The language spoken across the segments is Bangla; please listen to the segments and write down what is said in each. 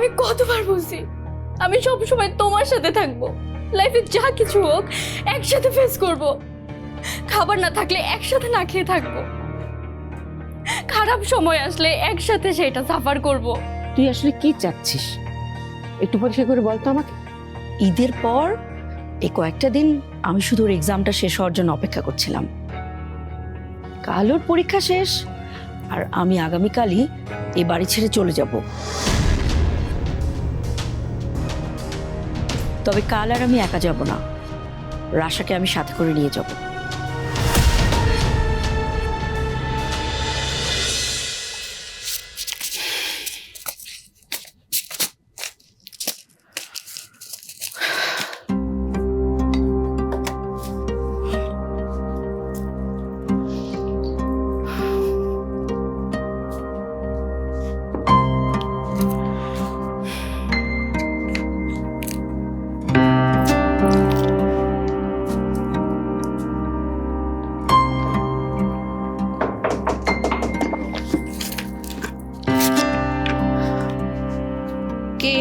আমি কতবার বলছি আমি সব সময় তোমার সাথে থাকবো, লাইফে যা কিছু হোক একসাথে ফেস করব, খাবার না থাকলে একসাথে না খেয়ে থাকবো, খারাপ সময় আসলে একসাথে সেটা সাফার করব। তুই আসলে কি চাচ্ছিস একটু পরিষ্কার করে বলতো আমাকে। ঈদের পর এই কয়েকটা দিন আমি শুধু ওর এক্সামটা শেষ হওয়ার জন্য অপেক্ষা করছিলাম। কাল ওর পরীক্ষা শেষ আর আমি আগামীকালই এই বাড়ি ছেড়ে চলে যাব। তবে কাল আর আমি একা যাব না, রাশাকে আমি সাথে করে নিয়ে যাব। কে?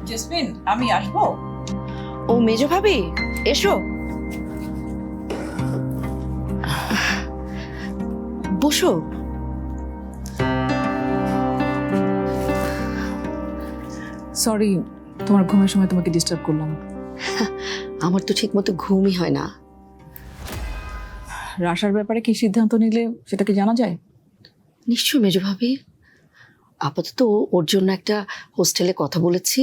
জেসমিন, আমি আসবো? ও মেজো ভাবি, এসো বসো। সরি, তোমার ঘুমের সময় তোমাকে ডিস্টার্ব করলাম। আমার তো ঠিক মতো ঘুমই হয় না। রাশার ব্যাপারে কি সিদ্ধান্ত নিলে সেটা কি জানা যায়? নিশ্চয়ই মেজো ভাবি, আপাতত ওর জন্য একটা হোস্টেলে কথা বলেছি।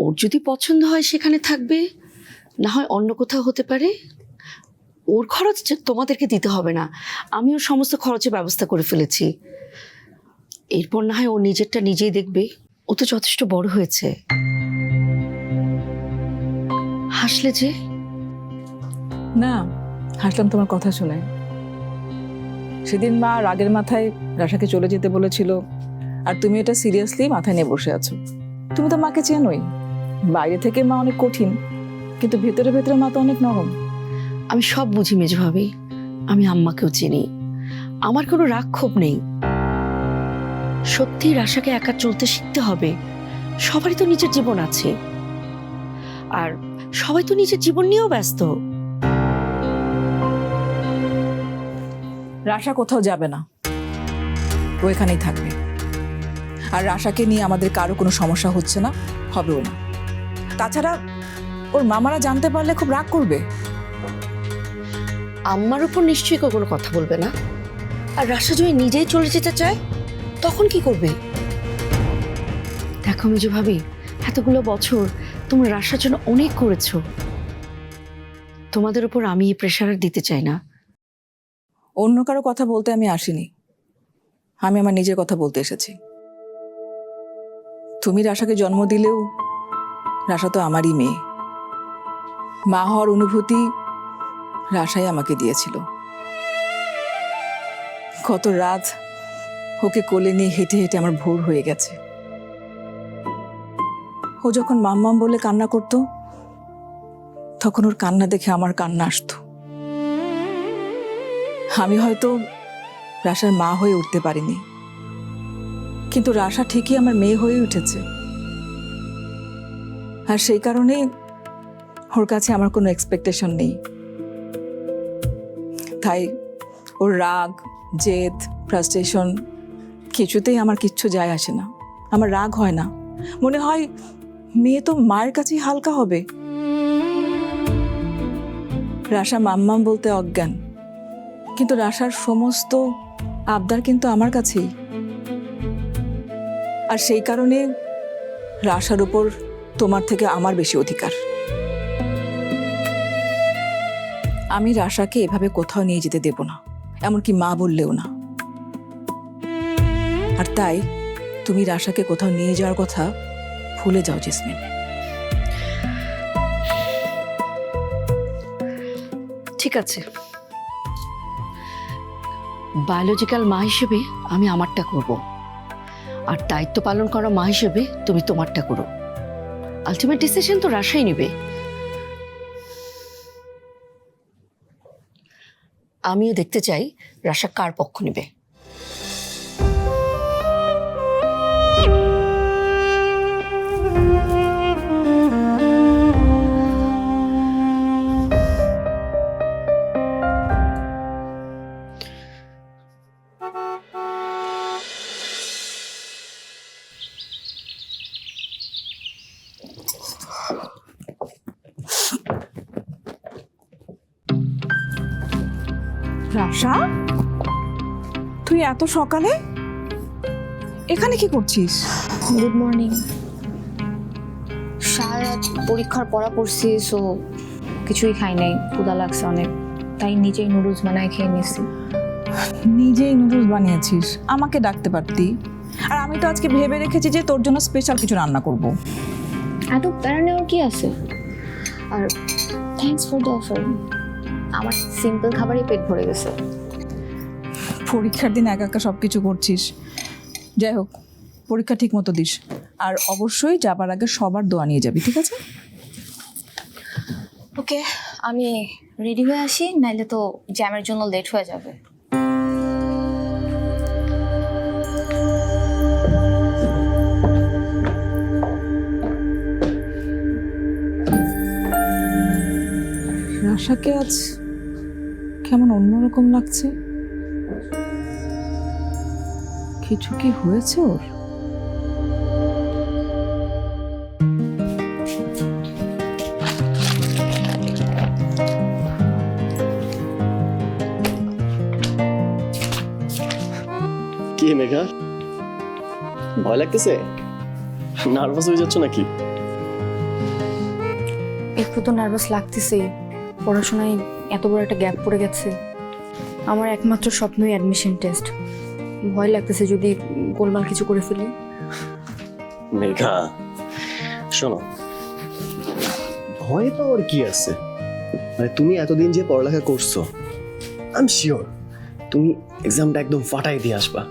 ওর যদি পছন্দ হয় সেখানে থাকবে, না হয় অন্য কোথাও হতে পারে। ওর খরচ তোমাদেরকে দিতে হবে না, আমি ওর সমস্ত খরচের ব্যবস্থা করে ফেলেছি। এরপর না হয় ও নিজেরটা নিজেই দেখবে, ও তো যথেষ্ট বড় হয়েছে। হাসলে যে? না, হাসলাম তোমার কথা শুনে। সেদিন মা রাগের মাথায় রাশাকে চলে যেতে বলেছিল, আর তুমি এটা সিরিয়াসলি মাথায় নিয়ে বসে আছো। তুমি তো মাকে চেনোই, বাইরে থেকে মা অনেক কঠিন, কিন্তু ভেতরে ভেতরে মা তো অনেক নরম। আমি সব বুঝি মেজো ভাবি, আমি আম্মাকেও চিনি, আমার কোনো রাগ ক্ষোভ নেই। সত্যি রাশাকে একা চলতে শিখতে হবে। সবারই তো নিজের জীবন আছে, আর সবাই তো নিজের জীবন নিয়েও ব্যস্ত। রাশা কোথাও যাবে না, ও এখানেই থাকবে। আর রাশাকে নিয়ে আমাদের কারো কোনো সমস্যা হচ্ছে না, হবেও না। তাছাড়া ওর মামারা জানতে পারলে খুব রাগ করবে। আম্মার উপর নিশ্চয়ই কেউ কোনো কথা বলবে না। আর রাশা যদি নিজেই চলে যেতে চায় তখন কি করবে? দেখো মেজো ভাবি, এতগুলো বছর তোমরা রাশার জন্য অনেক করেছো, তোমাদের উপর আমি এই প্রেশার আর দিতে চাই না। অন্য কারো কথা বলতে আমি আসিনি, আমি আমার নিজের কথা বলতে এসেছি। তুমি রাশাকে জন্ম দিলেও রাশা তো আমারই মেয়ে। মা হওয়ার অনুভূতি রাশাই আমাকে দিয়েছিল। কত রাত ওকে কোলে নিয়ে হেঁটে হেঁটে আমার ভোর হয়ে গেছে। ও যখন মাম্মাম বলে কান্না করত, তখন ওর কান্না দেখে আমার কান্না আসতো। আমি হয়তো রাশার মা হয়ে উঠতে পারিনি, কিন্তু রাশা ঠিকই আমার মেয়ে হয়ে উঠেছে। আর সেই কারণে ওর কাছে আমার কোনো এক্সপেকটেশন নেই। তাই ওর রাগ, জেদ, ফ্রাস্ট্রেশন কিছুতেই আমার কিচ্ছু যায় আসে না। আমার রাগ হয় না, মনে হয় মেয়ে তো মায়ের কাছেই হালকা হবে। রাশা মাম্মাম বলতে অজ্ঞান, কিন্তু রাশার সমস্ত আবদার কিন্তু আমার কাছেই। আর সেই কারণে রাশার উপর তোমার থেকে আমার বেশি অধিকার। আমি রাশাকে এভাবে কোথাও নিয়ে যেতে দেব না, এমনকি মা বললেও না। আর তাই তুমি রাশাকে কোথাও নিয়ে যাওয়ার কথা ভুলে যাও জেসমিন। ঠিক আছে, বায়োলজিক্যাল মা হিসেবে আমি আমারটা করব, আর দায়িত্ব পালন করা মা হিসেবে তুমি তোমারটা করো। আলটিমেট ডিসিশন তো রাশাই নেবে। আমিও দেখতে চাই রাশা কার পক্ষ নেবে। রাশা, তুই এত সকালে এখানে কি করছিস? Good morning. সারা রাত পরীক্ষার পড়া পড়ছি, সো কিছুই খাই নাই, ক্ষুধা লাগছে অনেক, তাই নিজেই নুডলস বানায় খেয়ে নিছি। নিজেই নুডলস বানিয়েছিস, আমাকে ডাকতে পারতি। আর আমি তো আজকে ভেবে রেখেছি যে তোর জন্য স্পেশাল কিছু রান্না করব। এত প্যারা নেওয়ার কি আছে? আর থ্যাঙ্কস ফর দ্য অফার। আমার সিম্পল খাবারই পেট ভরে গেছে। পরীক্ষার দিন একা একা সব কিছু করছিস। যাই হোক, পরীক্ষা ঠিক মতো দিস, আর অবশ্যই যাবার আগে সবার দোয়া নিয়ে যাবি, ঠিক আছে? ওকে, আমি রেডি হয়ে আসি, নাইলে তো জ্যামের জন্য লেট হয়ে যাবে। রাশাকে আজ কেমন অন্যরকম লাগছে। কিছু কি হয়েছে ওর? কি মেঘা, ভয় লাগতেছে? নার্ভাস হয়ে যাচ্ছ নাকি? একটু তো নার্ভাস লাগতেছে, পড়াশোনায় এত বড় একটা গ্যাপ পড়ে গেছে। আমার একমাত্র স্বপ্নই অ্যাডমিশন টেস্ট। ভয় লাগতেছে যদি গোলমাল কিছু করে ফেলি। মেঘা শোনো, ভয় পাওয়ার কি আছে? মানে তুমি এতদিন যে পড়ালেখা করছো, আই এম শিওর তুমি এক্সামটা একদম ফাটাই দিয়ে আসবা।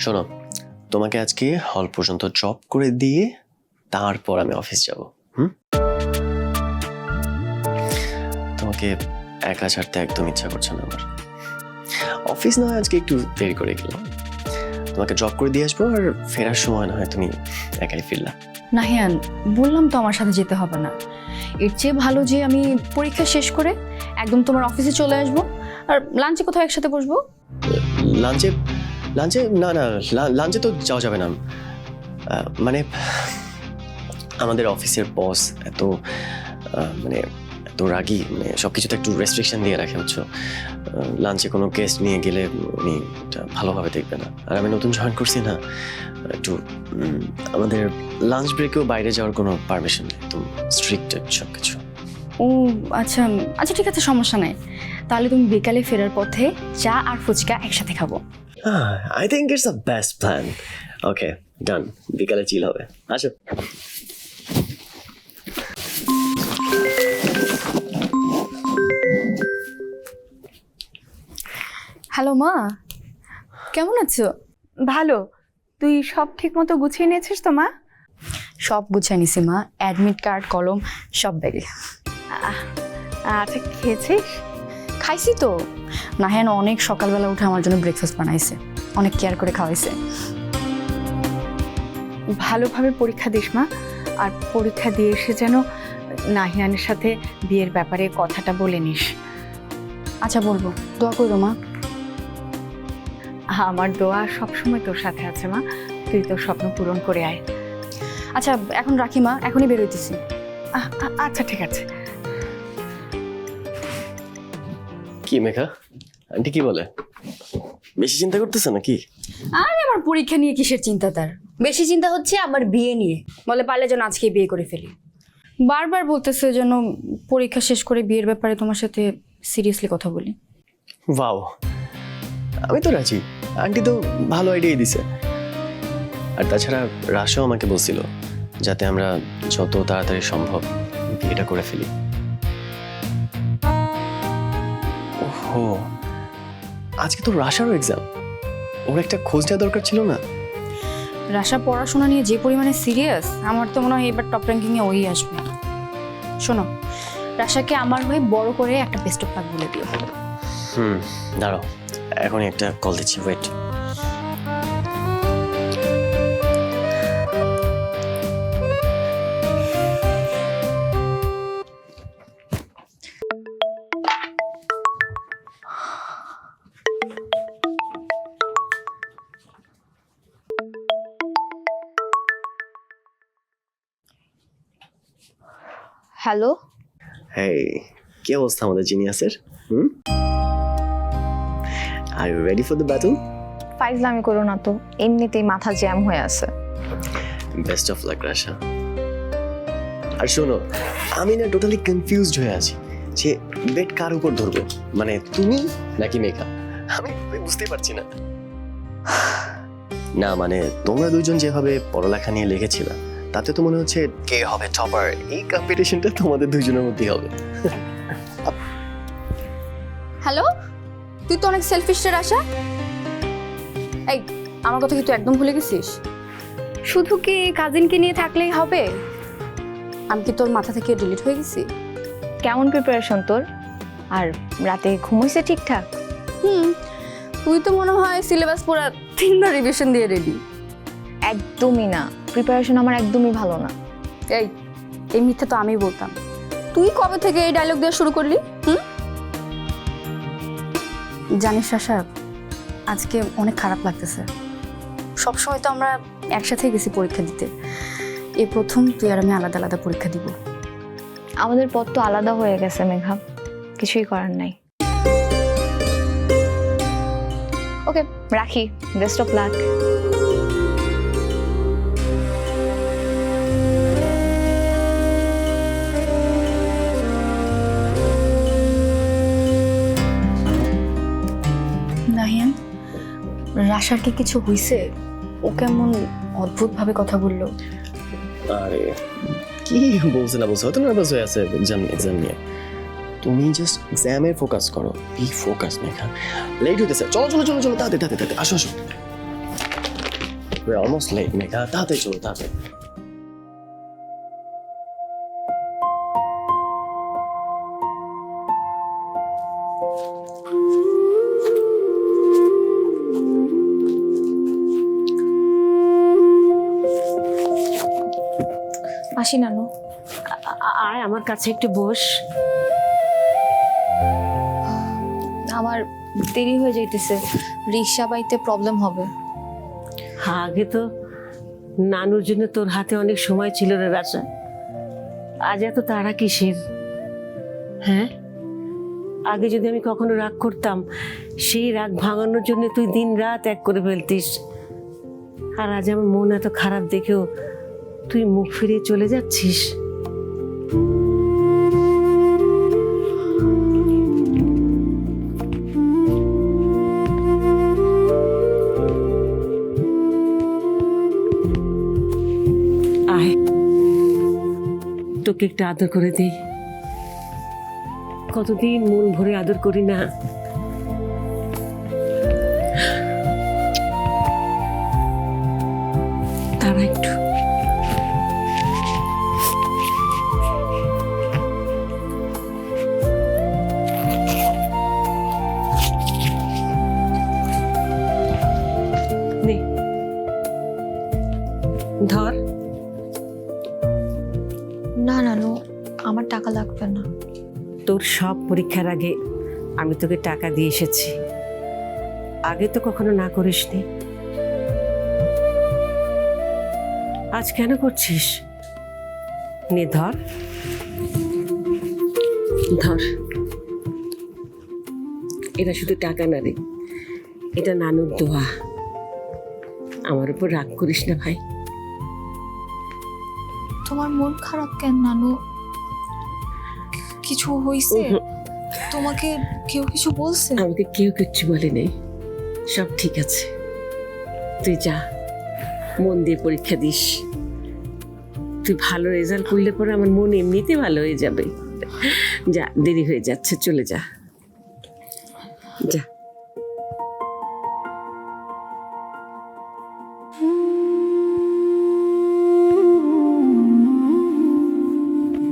শোনো, তোমাকে আজকে হল পর্যন্ত ড্রপ করে দিয়ে তারপর আমি অফিস যাব। তোমাকে একা ছাড়তে একদম ইচ্ছা করছে না আমার। অফিস না হয় আজকে একটু দেরি করে গেলাম, তোমাকে ড্রপ করে দিয়ে আসবো, আর ফেরার সময় না হয় তুমি একাই ফিরলা। নাহিয়ান, বললাম তো আমার সাথে যেতে হবে না। এর চেয়ে ভালো যে আমি পরীক্ষা শেষ করে একদম তোমার অফিসে চলে আসবো, আর লাঞ্চে কোথাও একসাথে বসবো। লাঞ্চে? লাঞ্চে না না, লাঞ্চে তো যাওয়া যাবে না। মানে আমাদের অফিসের বস এত মানে এত রাগী, মানে সব কিছুতে একটু রেস্ট্রিকশন দিয়ে রাখে, হচ্ছে লাঞ্চে কোনো গেস্ট নিয়ে গেলে উনি এটা ভালোভাবে দেখবে না। আর আমি নতুন জয়েন করছি না, একটু আমাদের লাঞ্চ ব্রেকেও বাইরে যাওয়ার কোনো পারমিশন নেই, একদম স্ট্রিক্ট সব কিছু। ও আচ্ছা আচ্ছা, ঠিক আছে, সমস্যা নাই। তাহলে তুমি বিকালে ফেরার পথে চা আর ফুচকা একসাথে খাবো। I think it's the best plan. Okay, done. বিকালে চিল হবে, আসো। হ্যালো মা, কেমন আছো? ভালো। তুই সব ঠিক মতো গুছিয়ে নিয়েছিস তো মা? সব গুছিয়ে নিছি মা, অ্যাডমিট কার্ড, কলম সব ব্যাগে। আচ্ছা, খেয়েছিস? খাইছি তো। নাহিয়ান অনেক সকালবেলা উঠে আমার জন্য ব্রেকফাস্ট বানাইছে, অনেক কেয়ার করে খাওয়াইছে। ভালোভাবে পরীক্ষা দিস মা, আর পরীক্ষা দিয়ে এসে যেন নাহিয়ানের সাথে বিয়ের ব্যাপারে কথাটা বলে নিস। আচ্ছা বলবো, দোয়া করো মা। আমার দোয়া সবসময় তোর সাথে আছে মা, তুই তোর স্বপ্ন পূরণ করে আয়। আচ্ছা এখন রাখি মা, এখনই বেরোইতেছি। আচ্ছা ঠিক আছে। কি মেঘা, আন্টি কি বলে? বেশি চিন্তা করতেছে নাকি? আরে আমার পরীক্ষা নিয়ে কিসের চিন্তা তার? বেশি চিন্তা হচ্ছে আমার বিয়ে নিয়ে। বলে পারলে যেন আজকে বিয়ে করে ফেলি। বারবার বলতেছে যেন পরীক্ষা শেষ করে বিয়ের ব্যাপারে তোমার সাথে সিরিয়াসলি কথা বলি। ওয়াও, আমি তো রাজি। আন্টি তো ভালো আইডিয়াই দিছে। আর তাছাড়া রাশাও আমাকে বলছিল যাতে আমরা যত তাড়াতাড়ি সম্ভব বিয়েটা করে ফেলি। ওহো, আজকে তো রাশারও এক্সাম, ওর একটা খোঁজ নেওয়া দরকার ছিল না? রাশা পড়াশোনা নিয়ে যে পরিমাণে সিরিয়াস, আমার তো মনে হয় এবার টপ র্যাঙ্কিংয়ে ওই আসবে। শোনো, রাশাকে আমার হয়ে বড় করে একটা বেস্ট অফ লাক বলে দিও। দাঁড়াও, এখনই একটা কল দিচ্ছি, ওয়েট। হ্যালো, হেই, কি অবস্থা আমাদের জিনিয়াসের? Are you ready for the battle? ফাইজলামি করো না তো, এমনিতেই মাথা জ্যাম হয়ে আছে। Best of luck Rasha. আর শোনো, আমি না টোটালি কনফিউজড হয়ে আছি যে বেট কার উপর ধরবো, মানে তুমি নাকি মেঘা। আমি বুঝতেই পারছি না। না মানে তোমরা দুজন যেভাবে পড়ালেখা নিয়ে লেগেছিল তাতে তো মনে হচ্ছে কে হবে টপার, এই কম্পিটিশনটা তোমাদের দুজনের মধ্যেই হবে। হ্যালো, তুই তো অনেক সেলফিশ রে আশা। এই, আমার কথা কি তুই একদম ভুলে গেছিস? শুধু কি কাজিনকে নিয়ে থাকলেই হবে? আমি কি তোর মাথা থেকে ডিলিট হয়ে গেছি? কেমন প্রিপারেশন তোর? আর রাতে ঘুমোইছে ঠিকঠাক? তুই তো মনে হয় সিলেবাস পুরা 3বার রিভিশন দিয়ে রেডি। একদমই না, প্রিপারেশন আমার একদমই ভালো না। এই মিথ্যা তো আমি বলতাম। তুই কবে থেকে এই ডায়লগ দেওয়া শুরু করলি? জানিস আশা, আজকে অনেক খারাপ লাগতেছে। সবসময় তো আমরা একসাথে গেছি পরীক্ষা দিতে, এই প্রথম তুই আর আমি আলাদা আলাদা পরীক্ষা দিব। আমাদের পথ তো আলাদা হয়ে গেছে মেঘা, কিছুই করার নাই। ওকে, রাখি। Best of luck. নাহিয়ান, রাশার কি কিছু হইছে? ও কেমন অদ্ভুত ভাবে কথা বললো। আরে কি বলছে না বলছে, হয়তো নার্ভাস হয়ে আছে এক্সাম নিয়ে। তুমি জাস্ট এক্সামে ফোকাস করো, বি ফোকাস মেঘা। লেট হইতেছে, চলো চলো চলো চলো, তাড়াতাড়ি তাড়াতাড়ি তাড়াতাড়ি, আসো আসো। We're almost late, মেঘা, তাড়াতাড়ি চলো তাড়াতাড়ি। আসি নানু। আয় আমার কাছে একটু বস। আমার দেরি হয়ে যাইতেছে, রিক্সা পাইতে প্রবলেম হবে। আগে তো নানুর জন্য তোর হাতে অনেক সময় ছিল রে রাশা, আজ এত তাড়া কিসের? হ্যাঁ, আগে যদি আমি কখনো রাগ করতাম, সেই রাগ ভাঙানোর জন্য তুই দিন রাত এক করে ফেলতিস। আর আজ আমার মন এত খারাপ দেখেও তুই মুখ ফিরিয়ে চলে যাচ্ছিস। আয়, তোকে একটু আদর করে দিই। কতদিন মন ভরে আদর করি না। তারা একটু নে, ধর। না নানু, আমার টাকা লাগবে না। তোর সব পরীক্ষার আগে আমি তোকে টাকা দিয়ে এসেছি, আগে তো কখনো না করিসনি। আজ কেন করছিস? নে ধর ধর। এটা শুধু টাকা না রে, এটা নানুর দোয়া। আমার উপর রাগ করিস না ভাই। তোমার মন খারাপ কেন নানু? কিছু হইছে? তোমাকে কেউ কিছু বলছে? আমাকে কেউ কিচ্ছু বলে নেই, সব ঠিক আছে। তুই যা, মন দিয়ে পরীক্ষা দিস। তুই ভালো রেজাল্ট করলে পরে আমার মন এমনিতে ভালো হয়ে যাবে। যা, দেরি হয়ে যাচ্ছে, চলে যা যা।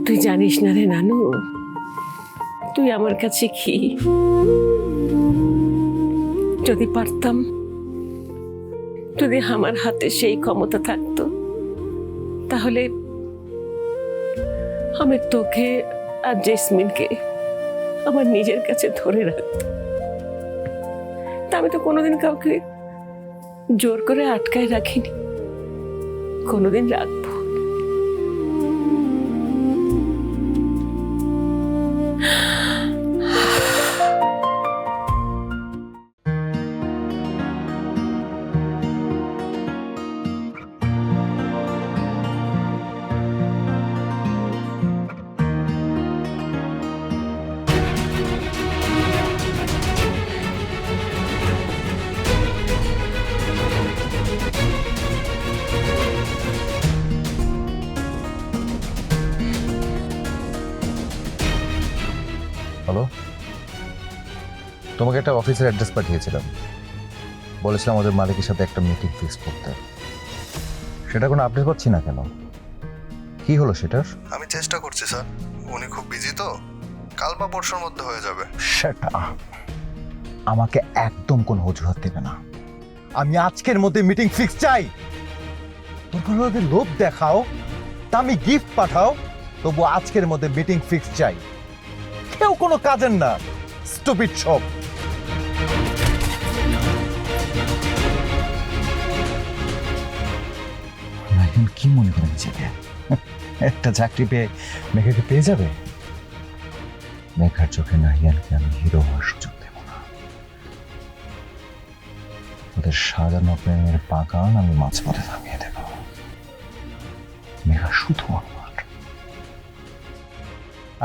তুই জানিস না রে নানু, তুই আমার কাছে কি? যদি পারতাম, যদি আমার হাতে সেই ক্ষমতা থাকতো, তাহলে আমি তোকে আর জেসমিনকে আমার নিজের কাছে ধরে রাখতাম। তা আমি তো কোনোদিন কাউকে জোর করে আটকায় রাখিনি, কোনোদিন রাখবো। তোমাকে একটা অফিসের অ্যাড্রেস পাঠিয়েছিলাম, বলেছিলাম আমাদের মালিকের সাথে একটা মিটিং ফিক্স করতে। সেটা কোনো আপডেট পাচ্ছি না কেন? কি হলো সেটার? আমি চেষ্টা করছি স্যার, উনি খুব বিজি তো, কাল বা পরশুর মধ্যে হয়ে যাবে। সেটা আমাকে একদম কোনো অজুহাত দেবে না। আমি আজকের মধ্যে মিটিং ফিক্স চাই। তোমরা ওদের লোভ দেখাও, দামি গিফট পাঠাও, তবু আজকের মধ্যে মিটিং ফিক্স চাই। কেউ কোনো কাজের না, স্টুপিড সব। নাহিয়ান কি মনে করেন নিজেকে? একটা চাকরি পেয়ে মেঘাকে পেয়ে যাবে? মেঘার চোখে নাহিয়ানকে আমি হিরো হওয়ার সুযোগ দেব না। ওদের সাজানো প্রেমের বাগান আমি মাঝপথে থামিয়ে দেব। মেঘা শুধু আমার।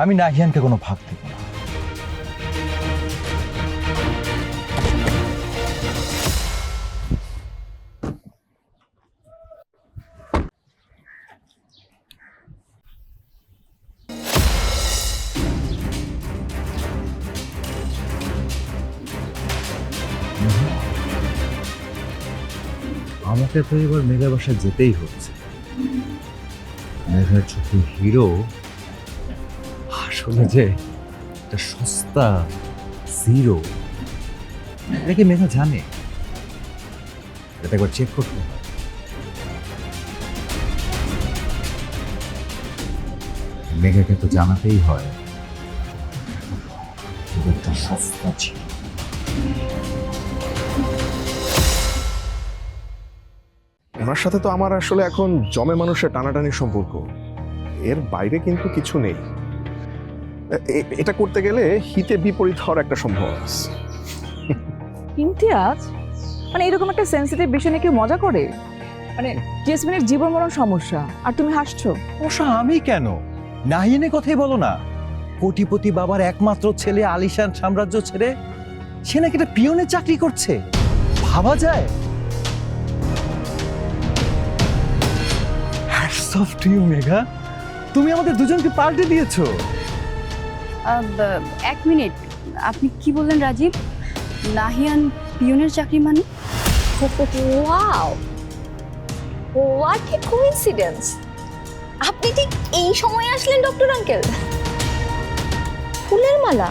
আমি নাহিয়ানকে কোনো ভাগ দেব না। আমাকে তো এবার মেঘার বাসায় যেতেই হচ্ছে। মেঘার চোখে হিরো আসলে যে একটা সস্তা জিরো, এটা কি মেঘা জানে? এটা একবার চেক করতে হবে। মেঘাকে তো জানাতেই হয় একটা সস্তা ছিল। ওনার সাথে তো আমার আসলে এখন জমে মানুষের টানাটানি সম্পর্ক, এর বাইরে কিন্তু কিছু নেই। এটা করতে গেলে হিতে বিপরীত হওয়ার একটা সম্ভাবনা আছে। ইমতিয়াজ, মানে এরকম একটা সেন্সিটিভ বিষয় নিয়ে কেউ মজা করে? মানে জেসমিনের জীবন মরণ সমস্যা, আর তুমি হাসছো? অবশ্য আমি কেন? নাহিয়ানের কথাই বলো না। কোটিপতি বাবার একমাত্র ছেলে আলিশান সাম্রাজ্য ছেড়ে সে নাকি একটা পিয়নের চাকরি করছে, ভাবা যায়? Hats off to you Megha, তুমি আমাদের দুজনকে পাল্টে দিয়েছো। এক মিনিট, আপনি কি বললেন রাজীব? নাহিয়ান পিয়নের চাকরি মানে? Wow, what a coincidence! আপনি ঠিক এই সময়ে আসলেন ডক্টর আঙ্কেল। ফুলের মালা,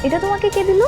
এটা তোমাকে কে দিল?